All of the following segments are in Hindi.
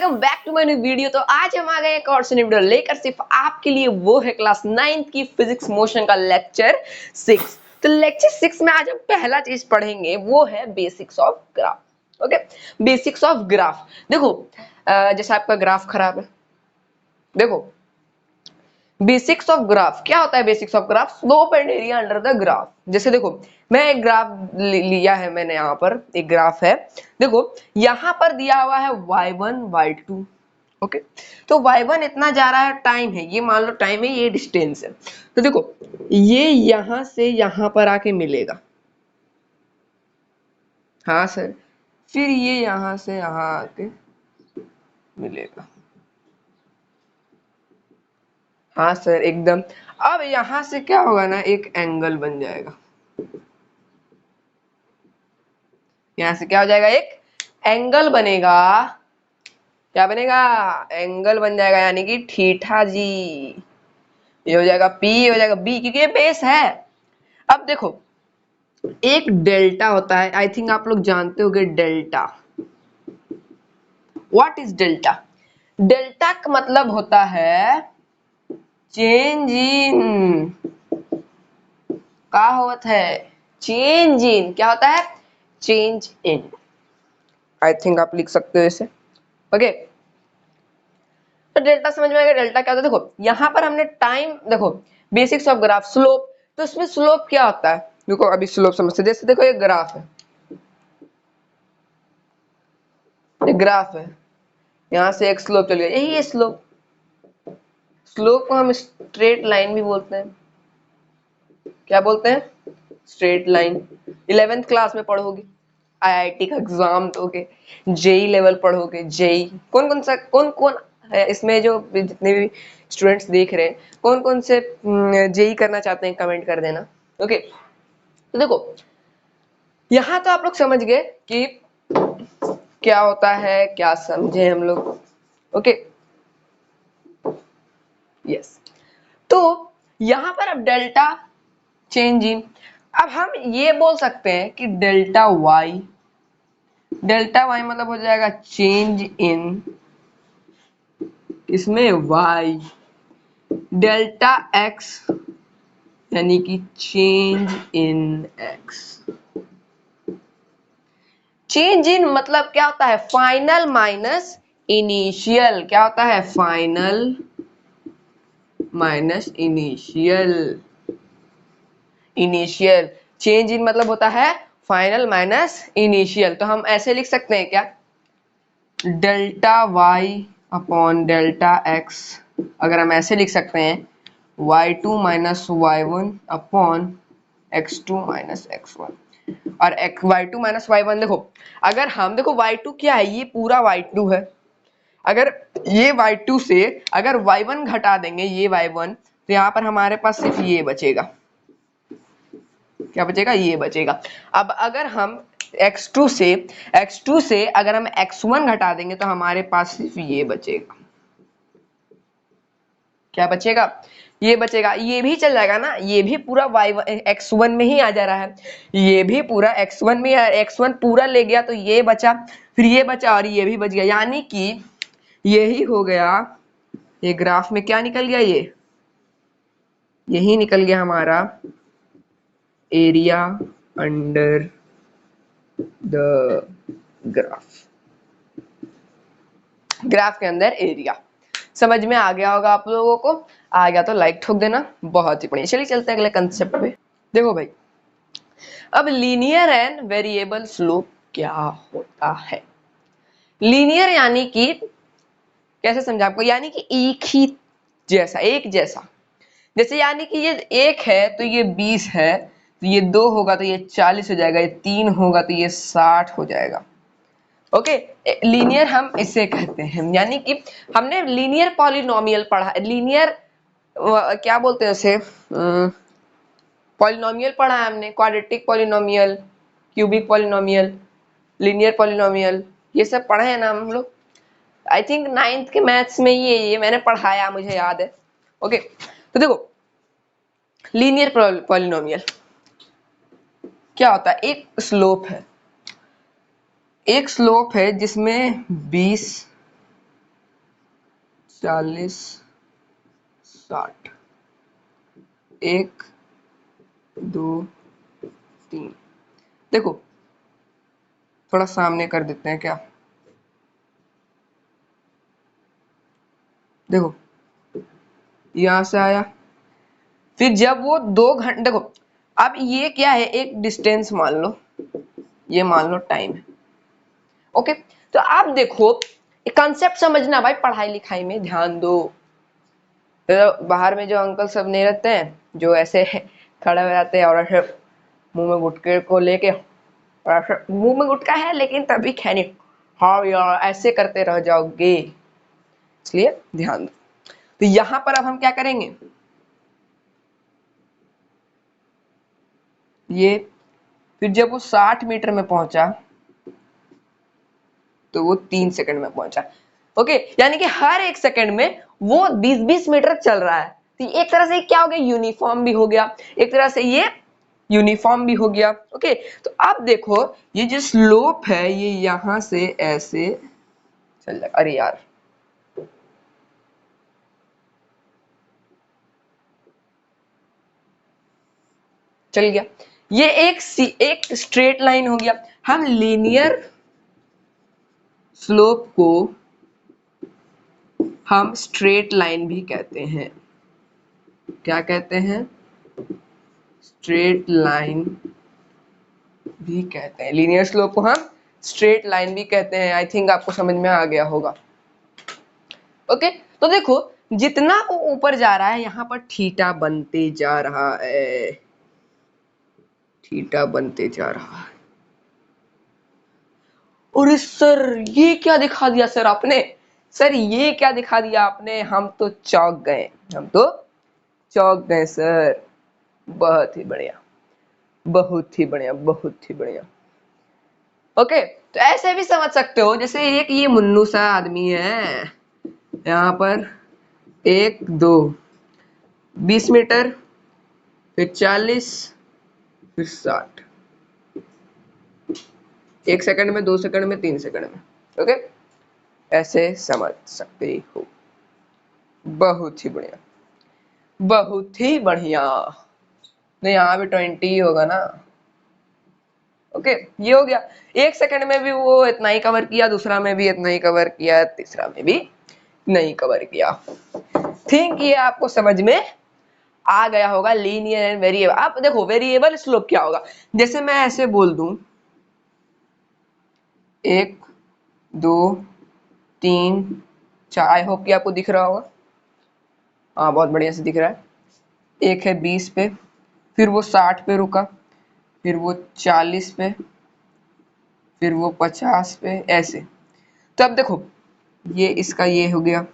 Welcome back to my new video. तो आज हम आ गए एक और से वीडियो लेकर सिर्फ आपके लिए, वो है क्लास 9th की फिजिक्स मोशन का लेक्चर 6। तो लेक्चर 6 में आज हम पहला चीज पढ़ेंगे वो है basics of graph. Okay, basics of graph. देखो जैसे आपका ग्राफ खराब है, देखो बेसिक्स ऑफ ग्राफ क्या होता है। Basics of graph, slope and area under the graph. जैसे देखो मैं एक ग्राफ लिया है, मैंने यहाँ पर एक ग्राफ है। देखो यहाँ पर दिया हुआ है y1 y2। ओके, तो y1 इतना जा रहा है, टाइम है, ये मान लो टाइम है, ये डिस्टेंस है। तो देखो ये यहां से यहां पर आके मिलेगा, हाँ सर, फिर ये यहां से यहां आके मिलेगा, हाँ सर एकदम। अब यहां से क्या होगा ना, एक एंगल बन जाएगा, यहां से क्या हो जाएगा, एक एंगल बनेगा। क्या बनेगा, एंगल बन जाएगा, यानी कि थीटा जी। ये हो जाएगा P, हो जाएगा B, क्योंकि ये बेस है। अब देखो एक डेल्टा होता है, आई थिंक आप लोग जानते होंगे delta. What is delta? Delta का मतलब होता है चेंज इन, क्या होता है, चेंज इन, क्या होता है, चेंज इन। आई थिंक आप लिख सकते हो इसे। ओके, तो डेल्टा समझ में आएगा। डेल्टा क्या होता है, देखो यहाँ पर हमने टाइम, देखो बेसिक्स ऑफ ग्राफ, स्लोप, तो इसमें स्लोप क्या होता है, देखो अभी स्लोप समझते। जैसे देखो ये ग्राफ है, ये ग्राफ है, यहाँ से एक स्लोप चल गया, यही है स्लोप। स्लोप को हम स्ट्रेट लाइन भी बोलते हैं। क्या बोलते हैं, स्ट्रेट लाइन। 11th क्लास में पढ़ोगे, आईआईटी का एग्जाम दोगे, जेई लेवल पढ़ोगे। जेई कौन कौन सा, कौन कौन है इसमें, जो जितने भी स्टूडेंट्स देख रहे हैं, कौन कौन से जेई करना चाहते हैं, कमेंट कर देना। ओके, तो देखो यहाँ तो आप लोग समझ गए कि क्या होता है, क्या समझे हम लोग। ओके यस, तो यहाँ पर अब डेल्टा चेंज इन, अब हम ये बोल सकते हैं कि डेल्टा वाई, डेल्टा वाई मतलब हो जाएगा चेंज इन, इसमें वाई। डेल्टा एक्स यानी कि change in x. Change in मतलब क्या होता है, फाइनल माइनस इनिशियल। क्या होता है, final minus initial. Initial change in मतलब होता है फाइनल माइनस इनिशियल। तो हम ऐसे लिख सकते हैं क्या, delta Y upon delta X, अगर हम ऐसे लिख सकते हैं y2 minus y1 upon x2 minus x1। और y2 माइनस y1, देखो अगर हम, देखो y2 क्या है, ये पूरा y2 है। अगर ये y2 से अगर y1 घटा देंगे, ये y1, तो यहाँ पर हमारे पास सिर्फ ये बचेगा। क्या बचेगा, ये बचेगा। अब अगर हम x2 से अगर हम x1 घटा देंगे तो हमारे पास सिर्फ ये बचेगा। क्या बचेगा, ये बचेगा। ये भी चल जाएगा ना, ये भी पूरा x1 में ही आ जा रहा है, ये भी पूरा x1 में, x1 पूरा ले गया तो ये बचा, फिर ये बचा और ये भी बच गया। यानी कि यही हो गया, ये ग्राफ में क्या निकल गया, ये यही निकल गया हमारा area under the graph. Graph के अंदर एरिया समझ में आ गया होगा आप लोगों को। आ गया तो लाइक ठोक देना, बहुत ही बढ़िया। चलिए चलते हैं अगले कंसेप्ट पे। देखो भाई, अब लीनियर एंड वेरिएबल स्लोप क्या होता है। लीनियर यानी कि कैसे समझा आपको, यानी कि एक ही जैसा, एक जैसा। जैसे यानी कि ये 1 है तो ये 20 है, तो ये 2 होगा तो ये 40 हो जाएगा, ये 3 होगा तो ये 60 हो जाएगा। ओके, लीनियर हम इसे कहते हैं। यानी कि हमने लीनियर पॉलिनोमियल पढ़ा, लीनियर क्या बोलते हैं उसे, पॉलिनोमियल पढ़ा है हमने, quadratic polynomial, cubic polynomial, linear polynomial, ये सब पढ़े हैं ना हम लोग। आई थिंक 9th के मैथ्स में ये मैंने पढ़ाया, मुझे याद है। ओके, तो देखो लीनियर पॉलिनोमियल क्या होता है, एक स्लोप है, एक स्लोप है जिसमें 20 40 60 1 2 3। देखो थोड़ा सामने कर देते हैं क्या, देखो यहां से आया, फिर जब वो 2 घंटे, देखो अब ये क्या है, एक डिस्टेंस मान लो, ये मान लो टाइम है। ओके, तो आप देखो कंसेप्ट समझना भाई, पढ़ाई लिखाई में ध्यान दो। तो बाहर में जो अंकल सब नहीं रहते हैं, जो ऐसे खड़े हो जाते हैं और ऐसे मुंह में गुटके को लेके, और ऐसे मुंह में गुटका है लेकिन तभी खैनी, हाँ यार ऐसे करते रह जाओगे, इसलिए ध्यान दो। तो यहां पर अब हम क्या करेंगे, ये फिर जब वो 60 मीटर में पहुंचा तो वो 3 सेकंड में पहुंचा। ओके, यानी कि हर 1 सेकंड में वो 20-20 मीटर चल रहा है। तो एक तरह से क्या हो गया, यूनिफॉर्म भी हो गया, एक तरह से ये यूनिफॉर्म भी हो गया। ओके, तो अब देखो ये जो स्लोप है ये यहां से ऐसे चल जाएगा, अरे यार चल गया, ये एक स्ट्रेट लाइन हो गया। हम लीनियर स्लोप को हम स्ट्रेट लाइन भी कहते हैं, क्या कहते हैं, स्ट्रेट लाइन भी कहते हैं, लीनियर स्लोप को हम स्ट्रेट लाइन भी कहते हैं। आई थिंक आपको समझ में आ गया होगा। ओके, तो देखो जितना वो ऊपर जा रहा है यहाँ पर थीटा बनते जा रहा है, थीटा बनते जा रहा है। और सर ये क्या दिखा दिया सर आपने, सर ये क्या दिखा दिया आपने, हम तो चौंक गए, हम तो चौंक गए सर। बहुत ही बढ़िया, बहुत ही बढ़िया, बहुत ही बढ़िया। ओके, तो ऐसे भी समझ सकते हो, जैसे एक ये मुन्नू सा आदमी है, यहाँ पर 1 2 20 मीटर, फिर 40, फिर 60, 1 सेकंड में, 2 सेकंड में, 3 सेकंड में। ओके, ऐसे समझ सकते हो। बहुत ही बढ़िया, बहुत ही बढ़िया। नहीं यहाँ भी 20 ही होगा ना। ओके, ये हो गया, 1 सेकंड में भी वो इतना ही कवर किया, दूसरा में भी इतना ही कवर किया, तीसरा में भी नहीं कवर किया। थिंक ये आपको समझ में आ गया होगा, लीनियर एंड वेरिएबल। अब देखो वेरिएबल स्लोप क्या होगा, जैसे मैं ऐसे बोल दूं 1 2 3 4, आई होप कि आपको दिख रहा होगा, हाँ बहुत बढ़िया से दिख रहा है। एक है 20 पे, फिर वो 60 पे रुका, फिर वो 40 पे, फिर वो 50 पे, ऐसे। तो अब देखो ये इसका ये हो गया,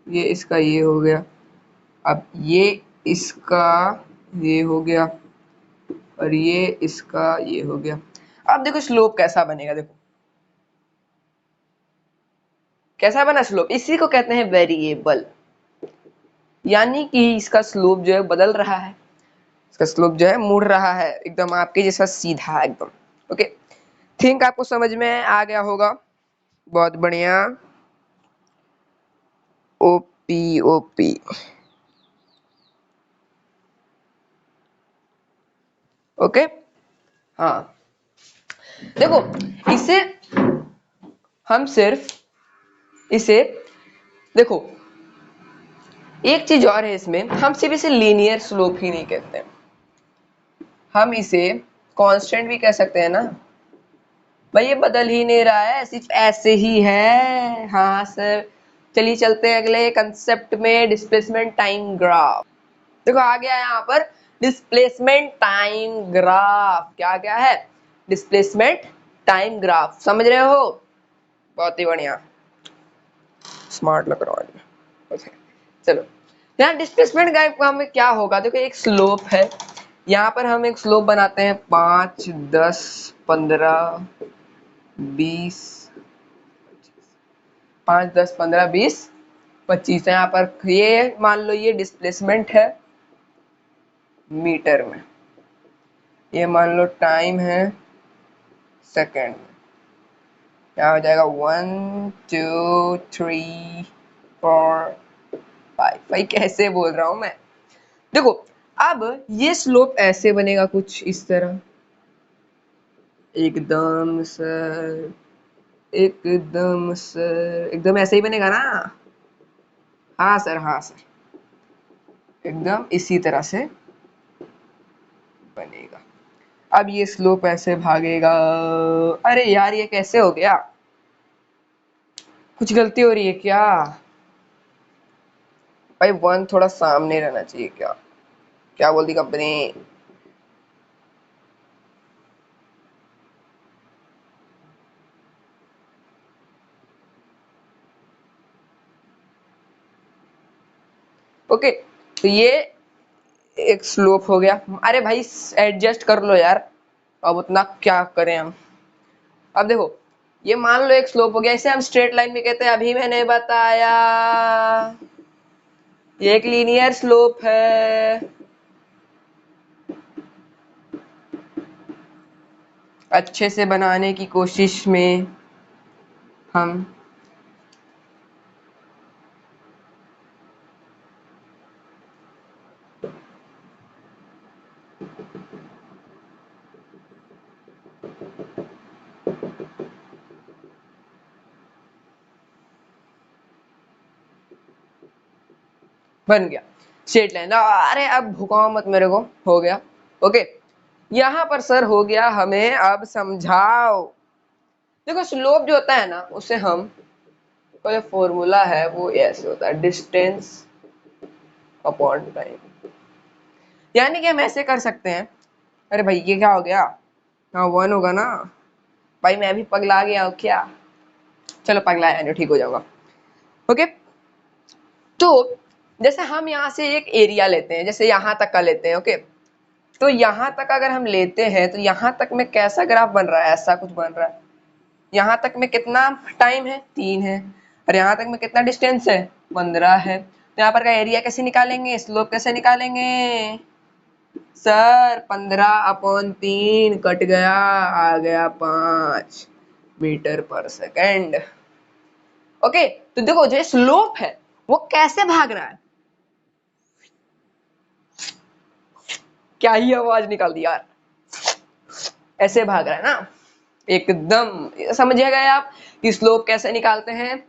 ये इसका ये हो गया, अब ये इसका ये हो गया, और ये इसका ये हो गया। अब देखो स्लोप कैसा बनेगा, देखो कैसा बना स्लोप, इसी को कहते हैं वेरिएबल, यानी कि इसका स्लोप जो है बदल रहा है, इसका स्लोप जो है मुड़ रहा है, एकदम आपके जैसा सीधा एकदम। ओके, थिंक आपको समझ में आ गया होगा, बहुत बढ़िया। OP OP. ओके, हाँ देखो इसे हम सिर्फ इसे देखो, एक चीज और है इसमें, हम सिर्फ इसे लीनियर स्लोप ही नहीं कहते, हम इसे कांस्टेंट भी कह सकते हैं ना भाई, ये बदल ही नहीं रहा है, सिर्फ ऐसे ही है। हाँ सर, चलिए चलते हैं अगले कंसेप्ट में, डिस्प्लेसमेंट टाइम ग्राफ। देखो आ गया यहाँ पर डिस्प्लेसमेंट टाइम ग्राफ, क्या क्या है, डिस्प्लेसमेंट टाइम ग्राफ, समझ रहे हो, बहुत ही बढ़िया, स्मार्ट लग रहा है। ओके चलो, यहाँ डिस्प्लेसमेंट ग्राफ में क्या होगा, देखो एक स्लोप है, यहाँ पर हम एक स्लोप बनाते हैं 5 10 15 20, 5 10 15 20 25 है यहाँ पर, ये मान लो ये डिस्प्लेसमेंट है मीटर में, ये मान लो टाइम है सेकेंड में, यहाँ हो जाएगा 1 2 3 4 भाई कैसे बोल रहा हूं मैं। देखो अब ये स्लोप ऐसे बनेगा कुछ इस तरह, एकदम सर, एकदम सर, एकदम ऐसे ही बनेगा ना। हाँ सर, हाँ सर, एकदम इसी तरह से बनेगा। अब ये स्लोप ऐसे भागेगा। अरे यार ये कैसे हो गया, कुछ गलती हो रही है क्या? भाई वन थोड़ा सामने रहना चाहिए क्या? क्या बोलती कंपनी? ओके, तो ये एक स्लोप हो गया। अरे भाई एडजस्ट कर लो यार, अब उतना क्या करें हम। अब देखो ये मान लो एक स्लोप हो गया, इसे हम स्ट्रेट लाइन भी कहते हैं, अभी मैंने बताया ये एक लीनियर स्लोप है। अच्छे से बनाने की कोशिश में हम बन गया स्ट्रेट लाइन। अरे अब भुकाओ मत मेरे को, हो गया। ओके, यहाँ पर सर हो गया, हमें अब समझाओ। देखो स्लोप जो होता है ना उसे हम, तो जो फॉर्मूला है वो ऐसे होता है, डिस्टेंस अपॉन टाइम। यानी कि हम ऐसे कर सकते हैं, अरे भाई ये क्या हो गया, हाँ वन होगा ना। भाई मैं भी पगला गया हूँ क्या? चलो पगलाया नहीं, ठीक हो जाऊंगा। ओके, तो जैसे हम यहाँ से एक एरिया लेते हैं, जैसे यहाँ तक का लेते हैं। ओके, तो यहाँ तक अगर हम लेते हैं तो यहाँ तक में कैसा ग्राफ बन रहा है, ऐसा कुछ बन रहा है। यहाँ तक में कितना टाइम है, 3 है, और यहाँ तक में कितना डिस्टेंस है, 15 है। तो यहाँ पर का एरिया कैसे निकालेंगे, स्लोप कैसे निकालेंगे सर? 15/3 कट गया, आ गया 5 मीटर पर सेकेंड। ओके, तो देखो जो स्लोप है वो कैसे भाग रहा है, क्या ही आवाज निकाल दी यार, ऐसे भाग रहा है ना। एकदम समझ गए आप कि स्लोप कैसे निकालते हैं?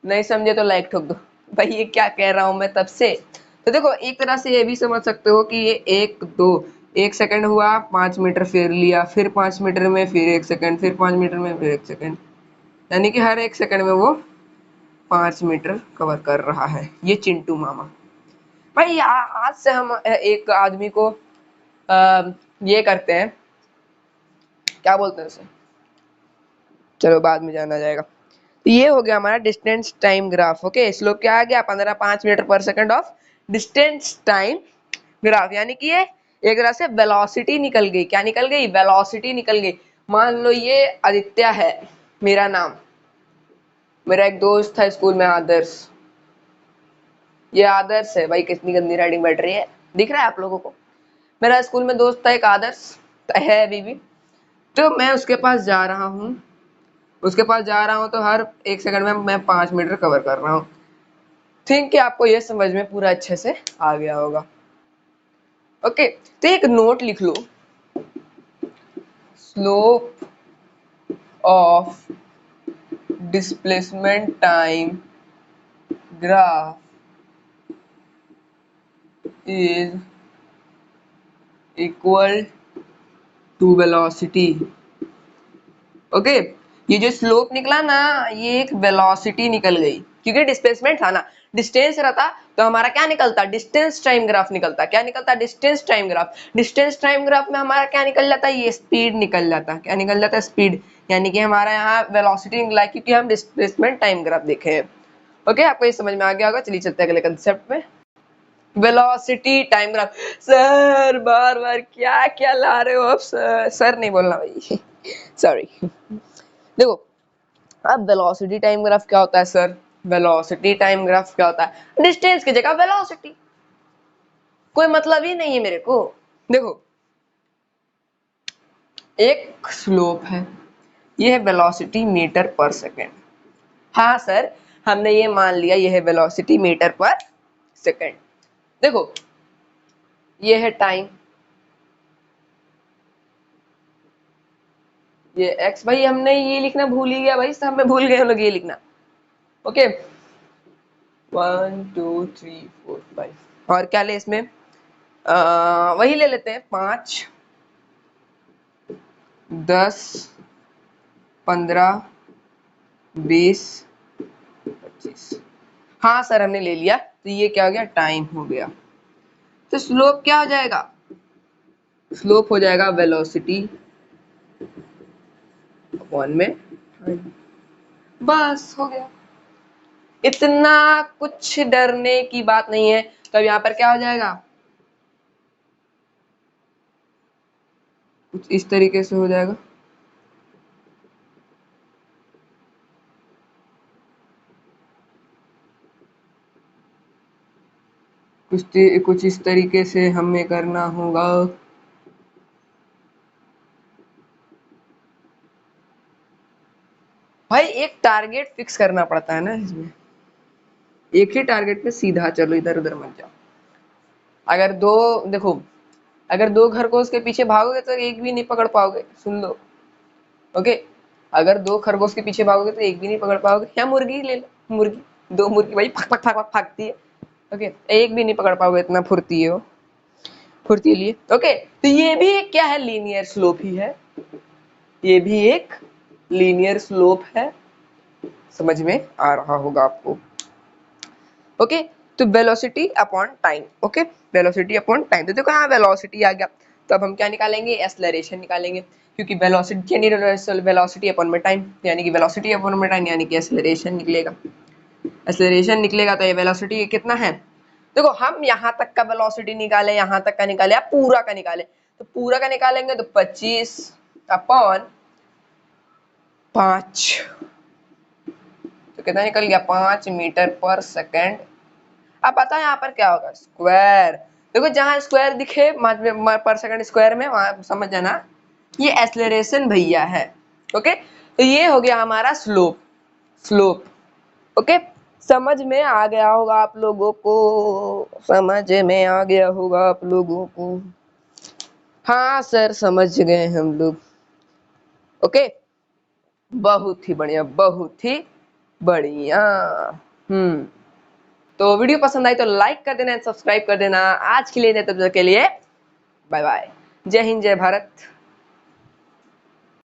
नहीं समझे तो लाइक ठोक दो। भाई ये क्या कह रहा हूं मैं तब से। तो देखो एक तरह से ये भी समझ सकते हो कि ये 1 सेकंड हुआ, 5 मीटर फिर लिया, फिर 5 मीटर में, फिर 1 सेकंड, फिर 5 मीटर में, फिर 1 सेकंड, यानी कि हर 1 सेकंड में वो 5 मीटर कवर कर रहा है ये चिंटू मामा। भाई आज से हम एक आदमी को ये करते हैं, क्या बोलते हैं उसे, चलो बाद में जाना जाएगा। तो ये हो गया हमारा distance time graph. Okay, slope क्या आ गया, 5 मीटर पर second of distance time graph, यानी कि ये एक तरह से वेलोसिटी निकल गई। क्या निकल गई, वेलोसिटी निकल गई। मान लो ये आदित्य है मेरा नाम, मेरा एक दोस्त था स्कूल में आदर्श, ये आदर्श है। भाई कितनी गंदी राइटिंग बैठ रही है, दिख रहा है आप लोगों को? मेरा स्कूल में दोस्त था एक आदर्श, है अभी भी। तो मैं उसके पास जा रहा हूँ, तो हर 1 सेकंड में मैं 5 मीटर कवर कर रहा हूँ। थिंक कि आपको ये समझ में पूरा अच्छे से आ गया होगा। ओके, तो एक नोट लिख लो, slope of displacement time graph is equal to velocity. Okay, ये जो स्लोप निकला ना ये एक वेलोसिटी निकल गई, क्योंकि डिस्प्लेसमेंट था ना, डिस्टेंस रहता तो हमारा क्या निकलता, डिस्टेंस टाइम ग्राफ निकलता। क्या निकलता, distance time graph. Distance time graph में हमारा क्या निकल जाता है, ये स्पीड निकल जाता। क्या निकल जाता है, स्पीड, यानी कि हमारा यहाँ वेलोसिटी निकला क्योंकि हम डिस्प्लेसमेंट टाइम ग्राफ देखे हैं। ओके, आपको ये समझ में आ गया होगा। चलिए चलते हैं अगले कंसेप्ट में, वेलोसिटी टाइम ग्राफ। सर बार बार क्या क्या ला रहे हो आप, सर नहीं बोलना भाई, सॉरी। देखो अब वेलोसिटी टाइम ग्राफ क्या होता है सर, वेलोसिटी टाइम ग्राफ क्या होता है, डिस्टेंस की जगह वेलोसिटी, कोई मतलब ही नहीं है मेरे को। देखो एक स्लोप है, ये है वेलोसिटी मीटर पर सेकेंड। हाँ सर, हमने ये मान लिया ये है वेलोसिटी मीटर पर सेकंड। देखो ये है टाइम, ये x, भाई हमने ये लिखना भूल ही गया भाई, सब में भूल गए हम लोग ये लिखना। ओके 1 2 3 4 5 और क्या ले इसमें, वही ले लेते हैं 5 10 15 20 25। हाँ सर हमने ले लिया, तो ये क्या हो गया, टाइम हो गया। तो स्लोप क्या हो जाएगा, स्लोप हो जाएगा वेलोसिटी अपॉन में टाइम। बस हो गया, इतना कुछ डरने की बात नहीं है। तो अब यहाँ पर क्या हो जाएगा, कुछ इस तरीके से हो जाएगा। कुछ इस तरीके से हमें करना होगा। भाई एक टारगेट फिक्स करना पड़ता है ना इसमें, एक ही टारगेट पे सीधा चलो, इधर उधर मत जाओ। अगर दो, देखो अगर दो खरगोश के पीछे भागोगे तो एक भी नहीं पकड़ पाओगे, सुन लो। ओके अगर दो खरगोश के पीछे भागोगे तो एक भी नहीं पकड़ पाओगे। या मुर्गी ले लो, मुर्गी, दो मुर्गी भाई फक फक फक फक भागती है। ओके एक भी नहीं पकड़ पाओगे, इतना फुर्ती है वो, फुर्तीली है। ओके तो ये भी एक क्या है, लीनियर स्लोप ही है, ये भी एक लीनियर स्लोप है, समझ में आ रहा होगा आपको। ओके तो velocity upon time, okay velocity upon time. तो देखो यहाँ वेलोसिटी आ गया, तो अब हम क्या निकालेंगे, एक्सेलरेशन निकालेंगे, क्योंकि वेलोसिटी यानी वेलोसिटी अपॉन में टाइम, यानी कि वेलोसिटी अपॉन में टाइम यानी कि एक्सेलरेशन निकलेगा। एक्सेलरेशन निकलेगा तो ये वेलोसिटी कितना है, देखो हम यहाँ तक का वेलोसिटी निकाले, यहाँ तक का निकाले, या पूरा का निकाले, तो पूरा का निकालेंगे तो 25 अपॉन 5, तो कितना निकल गया, 5 मीटर पर सेकेंड। अब पता है यहाँ पर क्या होगा, स्क्वायर। देखो जहां स्क्वायर दिखे पर सेकंड स्क्वायर में, वहां समझ जाना ये एक्सेलरेशन भैया है। ओके तो ये हो गया हमारा स्लोप, स्लोप। ओके समझ में आ गया होगा आप लोगों को, समझ में आ गया होगा आप लोगों को। हाँ सर समझ गए हम लोग। ओके बहुत ही बढ़िया, बहुत ही बढ़िया। हम्म तो वीडियो पसंद आई तो लाइक कर देना, सब्सक्राइब कर देना। आज के लिए तब तक के लिए बाय बाय, जय हिंद जय भारत।